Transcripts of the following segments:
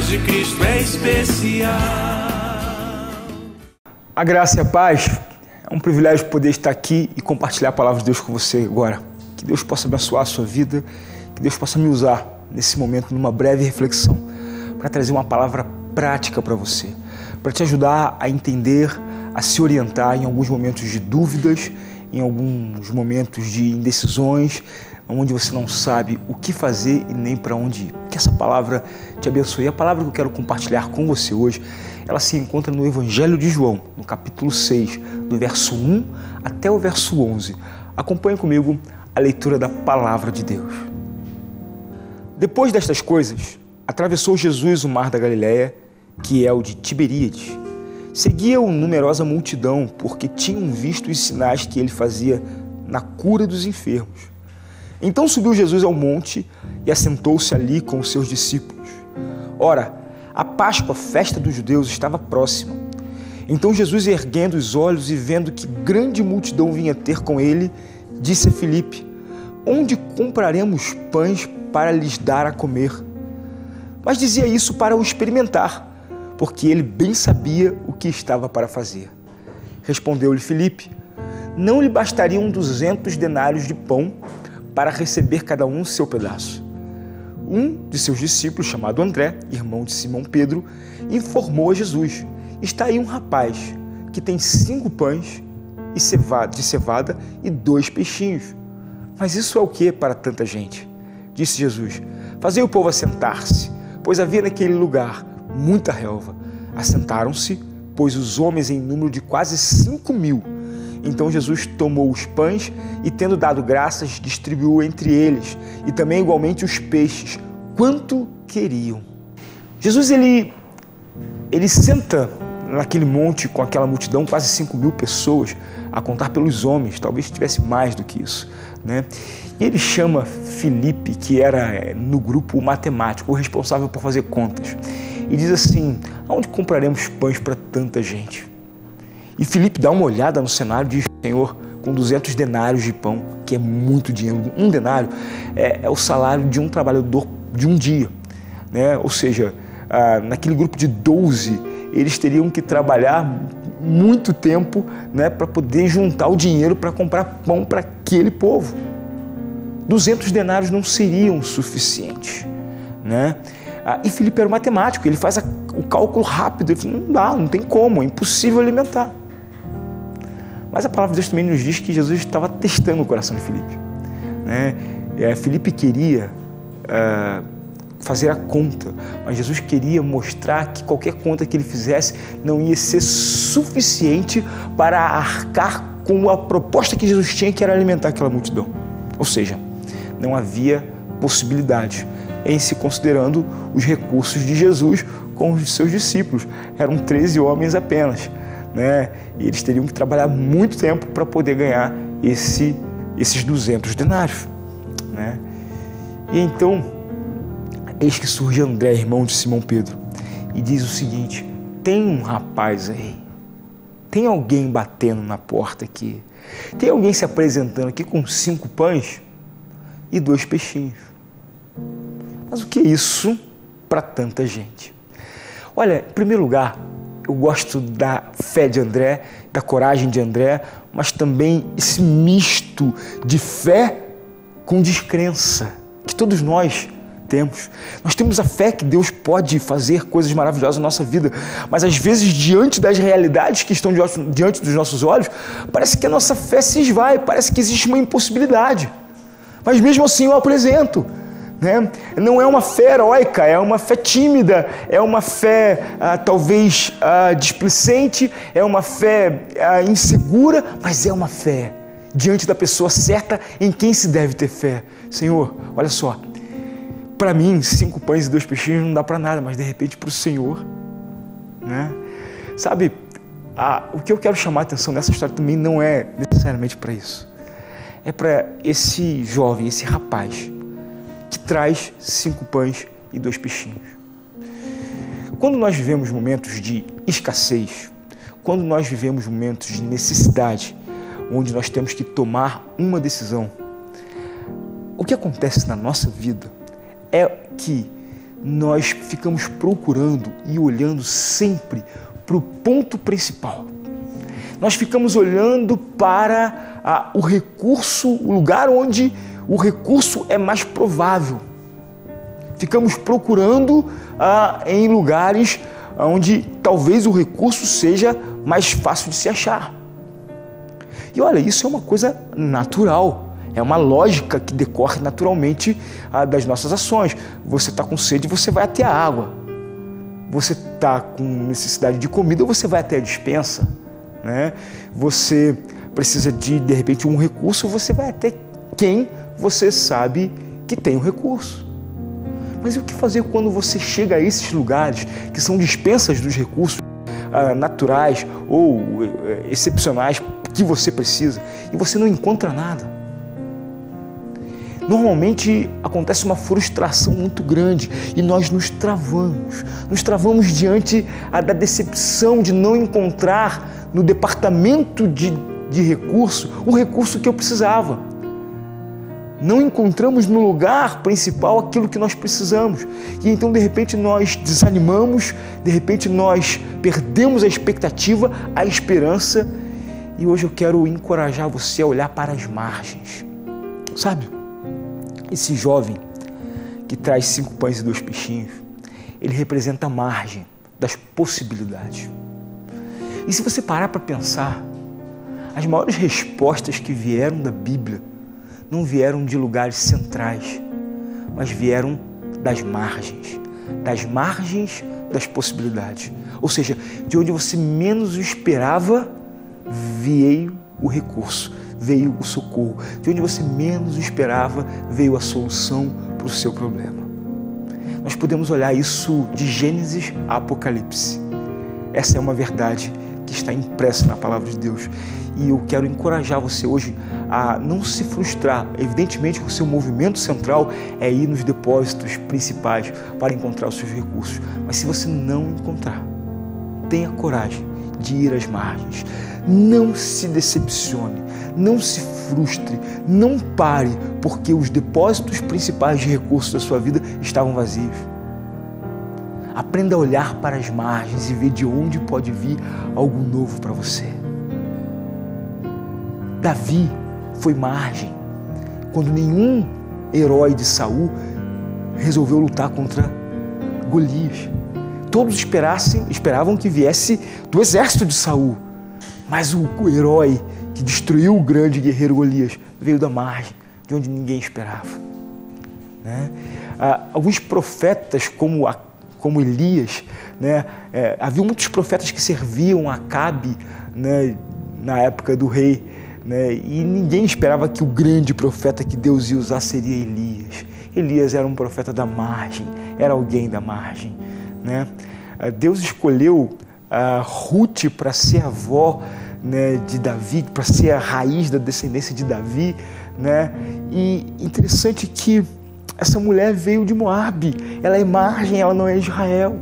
de Cristo é especial. A graça e a paz, é um privilégio poder estar aqui e compartilhar a palavra de Deus com você agora. Que Deus possa abençoar a sua vida, que Deus possa me usar nesse momento, numa breve reflexão, para trazer uma palavra prática para você, para te ajudar a entender, a se orientar em alguns momentos de dúvidas, em alguns momentos de indecisões, onde você não sabe o que fazer e nem para onde ir. Que essa palavra te abençoe. E a palavra que eu quero compartilhar com você hoje, ela se encontra no Evangelho de João, no capítulo 6, do verso 1 até o verso 11. Acompanhe comigo a leitura da palavra de Deus. Depois destas coisas, atravessou Jesus o mar da Galileia, que é o de Tiberíades. Seguia-o numerosa multidão, porque tinham visto os sinais que ele fazia na cura dos enfermos. Então subiu Jesus ao monte e assentou-se ali com os seus discípulos. Ora, a Páscoa, festa dos judeus, estava próxima. Então Jesus, erguendo os olhos e vendo que grande multidão vinha ter com ele, disse a Filipe: onde compraremos pães para lhes dar a comer? Mas dizia isso para o experimentar, porque ele bem sabia o que estava para fazer. Respondeu-lhe Filipe: não lhe bastariam 200 denários de pão para receber cada um seu pedaço? Um de seus discípulos, chamado André, irmão de Simão Pedro, informou a Jesus: está aí um rapaz que tem 5 pães de cevada e 2 peixinhos. Mas isso é o que para tanta gente? Disse Jesus: fazei o povo assentar-se, pois havia naquele lugar muita relva. Assentaram-se, pois os homens em número de quase 5.000. Então Jesus tomou os pães e, tendo dado graças, distribuiu entre eles, e também igualmente os peixes, quanto queriam. Jesus, ele senta naquele monte com aquela multidão, quase 5.000 pessoas, a contar pelos homens, talvez tivesse mais do que isso, né? E ele chama Filipe, que era no grupo matemático, o responsável por fazer contas, e diz assim: aonde compraremos pães para tanta gente? E Filipe dá uma olhada no cenário e diz: Senhor, com 200 denários de pão, que é muito dinheiro, um denário é o salário de um trabalhador de um dia, né? Ou seja, naquele grupo de 12, eles teriam que trabalhar muito tempo, né, para poder juntar o dinheiro para comprar pão para aquele povo. 200 denários não seriam suficientes, né? E Filipe era um matemático, ele faz o cálculo rápido, ele fala: não dá, não tem como, é impossível alimentar. Mas a palavra de Deus também nos diz que Jesus estava testando o coração de Filipe, né? Filipe queria fazer a conta, mas Jesus queria mostrar que qualquer conta que ele fizesse não ia ser suficiente para arcar com a proposta que Jesus tinha, que era alimentar aquela multidão. Ou seja, não havia possibilidade em se considerando os recursos de Jesus com os seus discípulos. Eram 13 homens apenas, né? E eles teriam que trabalhar muito tempo para poder ganhar esses 200 denários, né? E então, eis que surge André, irmão de Simão Pedro, e diz o seguinte: tem um rapaz aí, tem alguém batendo na porta aqui, tem alguém se apresentando aqui com 5 pães e 2 peixinhos. Mas o que é isso para tanta gente? Olha, em primeiro lugar, eu gosto da fé de André, da coragem de André, mas também esse misto de fé com descrença que todos nós temos. Nós temos a fé que Deus pode fazer coisas maravilhosas na nossa vida, mas às vezes, diante das realidades que estão diante dos nossos olhos, parece que a nossa fé se esvai, parece que existe uma impossibilidade. Mas mesmo assim eu apresento, né? Não é uma fé heróica, é uma fé tímida, é uma fé talvez displicente, é uma fé insegura, mas é uma fé diante da pessoa certa em quem se deve ter fé. Senhor, olha só, para mim 5 pães e 2 peixinhos não dá para nada, mas de repente para o Senhor, né? Sabe, o que eu quero chamar a atenção nessa história também não é necessariamente para isso. É para esse jovem, esse rapaz, que traz 5 pães e 2 peixinhos. Quando nós vivemos momentos de escassez, quando nós vivemos momentos de necessidade, onde nós temos que tomar uma decisão, o que acontece na nossa vida é que nós ficamos procurando e olhando sempre para o ponto principal. Nós ficamos olhando para o recurso, o lugar onde o recurso é mais provável. Ficamos procurando em lugares onde talvez o recurso seja mais fácil de se achar. E olha, isso é uma coisa natural, é uma lógica que decorre naturalmente das nossas ações. Você está com sede, você vai até a água. Você está com necessidade de comida, você vai até a despensa, né? Você precisa de repente, um recurso, você vai até quem você sabe que tem o recurso. Mas e o que fazer quando você chega a esses lugares que são dispensas dos recursos naturais ou excepcionais que você precisa e você não encontra nada? Normalmente acontece uma frustração muito grande e nós nos travamos diante da decepção de não encontrar no departamento de recurso o recurso que eu precisava. Não encontramos no lugar principal aquilo que nós precisamos. E então, de repente, nós desanimamos, de repente, nós perdemos a expectativa, a esperança. E hoje eu quero encorajar você a olhar para as margens. Sabe, esse jovem que traz 5 pães e 2 peixinhos, ele representa a margem das possibilidades. E se você parar para pensar, as maiores respostas que vieram da Bíblia não vieram de lugares centrais, mas vieram das margens das possibilidades. Ou seja, de onde você menos o esperava, veio o recurso, veio o socorro. De onde você menos o esperava, veio a solução para o seu problema. Nós podemos olhar isso de Gênesis a Apocalipse. Essa é uma verdade que está impressa na palavra de Deus. E eu quero encorajar você hoje a não se frustrar. Evidentemente, o seu movimento central é ir nos depósitos principais para encontrar os seus recursos. Mas se você não encontrar, tenha coragem de ir às margens. Não se decepcione, não se frustre, não pare, porque os depósitos principais de recursos da sua vida estavam vazios. Aprenda a olhar para as margens e ver de onde pode vir algo novo para você. Davi foi margem quando nenhum herói de Saul resolveu lutar contra Golias. Todos esperavam que viesse do exército de Saul, mas o herói que destruiu o grande guerreiro Golias veio da margem, de onde ninguém esperava, né? Alguns profetas como Elias, né? Havia muitos profetas que serviam a Acabe, né? Na época do rei, né? E ninguém esperava que o grande profeta que Deus ia usar seria Elias. Elias era um profeta da margem, era alguém da margem, né? Deus escolheu Ruth para ser avó, né, de Davi, para ser a raiz da descendência de Davi, né? E interessante que essa mulher veio de Moabe, ela é margem, ela não é Israel.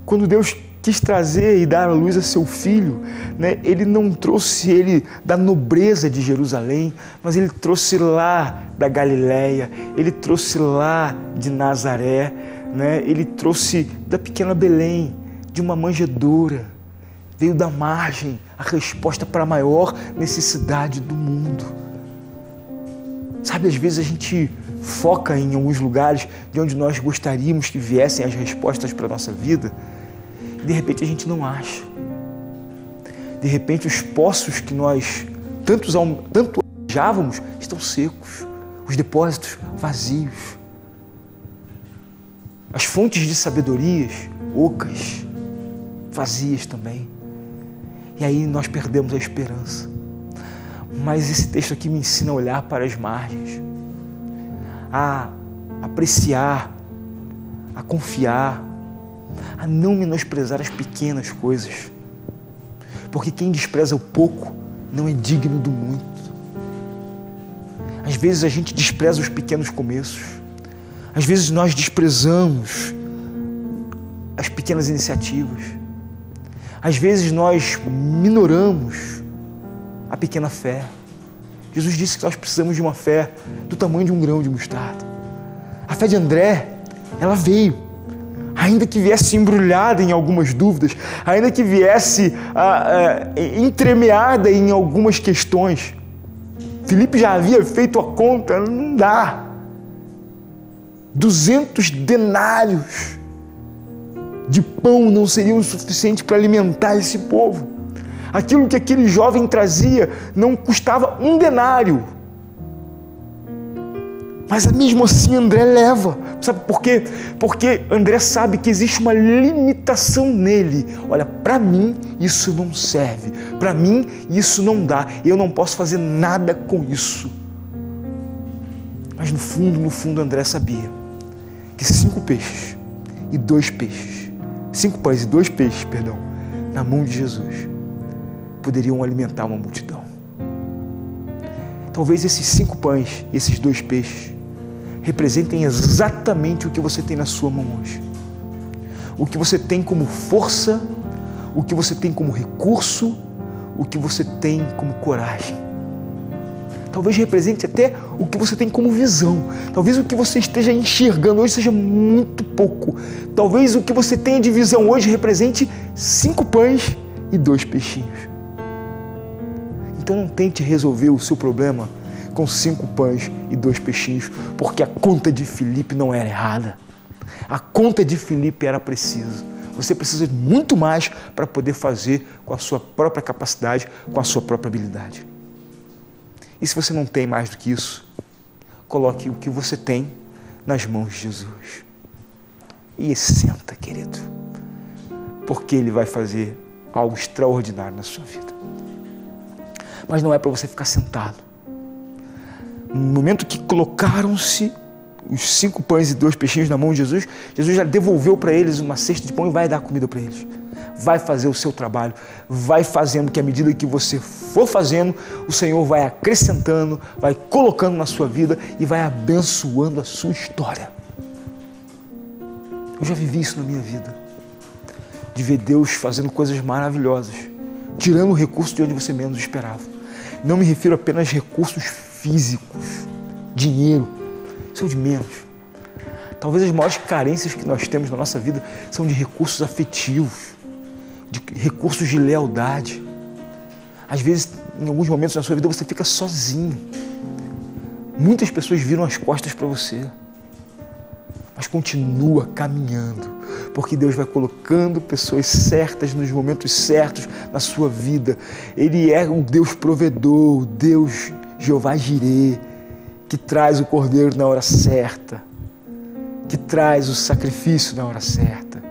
Quando Deus quis trazer e dar à luz a seu filho, né, ele não trouxe ele da nobreza de Jerusalém, mas ele trouxe lá da Galileia, ele trouxe lá de Nazaré, né, ele trouxe da pequena Belém, de uma manjedoura. Veio da margem a resposta para a maior necessidade do mundo. Sabe, às vezes a gente foca em alguns lugares de onde nós gostaríamos que viessem as respostas para a nossa vida e de repente a gente não acha. De repente os poços que nós tanto almejávamos estão secos, os depósitos vazios. As fontes de sabedorias ocas, vazias também. E aí nós perdemos a esperança. Mas esse texto aqui me ensina a olhar para as margens, a apreciar, a confiar, a não menosprezar as pequenas coisas. Porque quem despreza o pouco não é digno do muito. Às vezes a gente despreza os pequenos começos. Às vezes nós desprezamos as pequenas iniciativas. Às vezes nós minoramos a pequena fé. Jesus disse que nós precisamos de uma fé do tamanho de um grão de mostarda. A fé de André ela veio. Ainda que viesse embrulhada em algumas dúvidas, ainda que viesse entremeada em algumas questões. Filipe já havia feito a conta, não dá. 200 denários de pão não seriam suficientes para alimentar esse povo. Aquilo que aquele jovem trazia não custava 1 denário. Mas mesmo assim André leva. Sabe por quê? Porque André sabe que existe uma limitação nele. Olha, para mim isso não serve. Para mim isso não dá. Eu não posso fazer nada com isso. Mas no fundo André sabia que 5 pães e 2 peixes, na mão de Jesus, poderiam alimentar uma multidão. Talvez esses 5 pães e esses 2 peixes representem exatamente o que você tem na sua mão hoje. O que você tem como força, o que você tem como recurso, o que você tem como coragem. Talvez represente até o que você tem como visão. Talvez o que você esteja enxergando hoje seja muito pouco. Talvez o que você tenha de visão hoje represente 5 pães e 2 peixinhos. Então não tente resolver o seu problema com 5 pães e 2 peixinhos, porque a conta de Filipe não era errada. A conta de Filipe era precisa. Você precisa de muito mais para poder fazer com a sua própria capacidade, com a sua própria habilidade. E se você não tem mais do que isso, coloque o que você tem nas mãos de Jesus. E senta, querido, porque Ele vai fazer algo extraordinário na sua vida. Mas não é para você ficar sentado. No momento que colocaram-se os 5 pães e 2 peixinhos na mão de Jesus, Jesus já devolveu para eles uma cesta de pão e vai dar comida para eles. Vai fazer o seu trabalho, vai fazendo que à medida que você for fazendo, o Senhor vai acrescentando, vai colocando na sua vida e vai abençoando a sua história. Eu já vivi isso na minha vida, de ver Deus fazendo coisas maravilhosas, tirando o recurso de onde você menos esperava. Não me refiro apenas a recursos físicos, dinheiro, isso é o de menos. Talvez as maiores carências que nós temos na nossa vida são de recursos afetivos, de recursos de lealdade. Às vezes, em alguns momentos na sua vida, você fica sozinho. Muitas pessoas viram as costas para você, mas continua caminhando, porque Deus vai colocando pessoas certas nos momentos certos na sua vida. Ele é o Deus provedor, o Deus Jeová Jirê, que traz o cordeiro na hora certa, que traz o sacrifício na hora certa,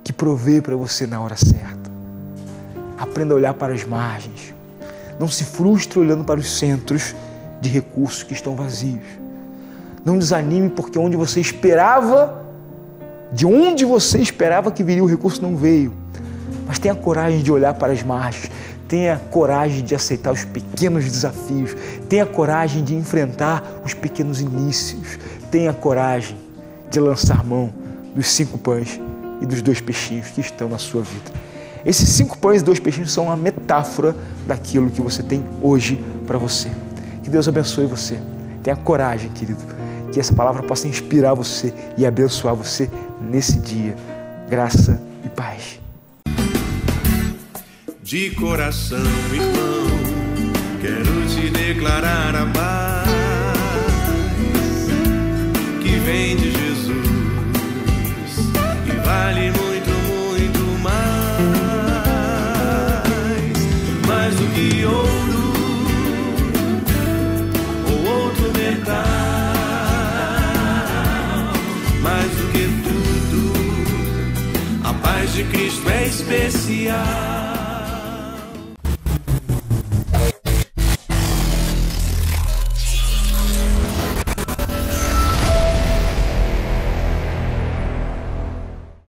que provê para você na hora certa. Aprenda a olhar para as margens. Não se frustre olhando para os centros de recursos que estão vazios. Não desanime porque de onde você esperava que viria o recurso não veio. Mas tenha coragem de olhar para as margens. Tenha coragem de aceitar os pequenos desafios. Tenha coragem de enfrentar os pequenos inícios. Tenha coragem de lançar mão dos 5 pães e dos 2 peixinhos que estão na sua vida. Esses 5 pães e 2 peixinhos são uma metáfora daquilo que você tem hoje para você. Que Deus abençoe você. Tenha coragem, querido. Que essa palavra possa inspirar você e abençoar você nesse dia. Graça e paz. De coração, irmão, quero te declarar a paz que vem de Jesus e vale muito, muito mais do que ouro ou outro metal, mais do que tudo, a paz de Cristo é especial.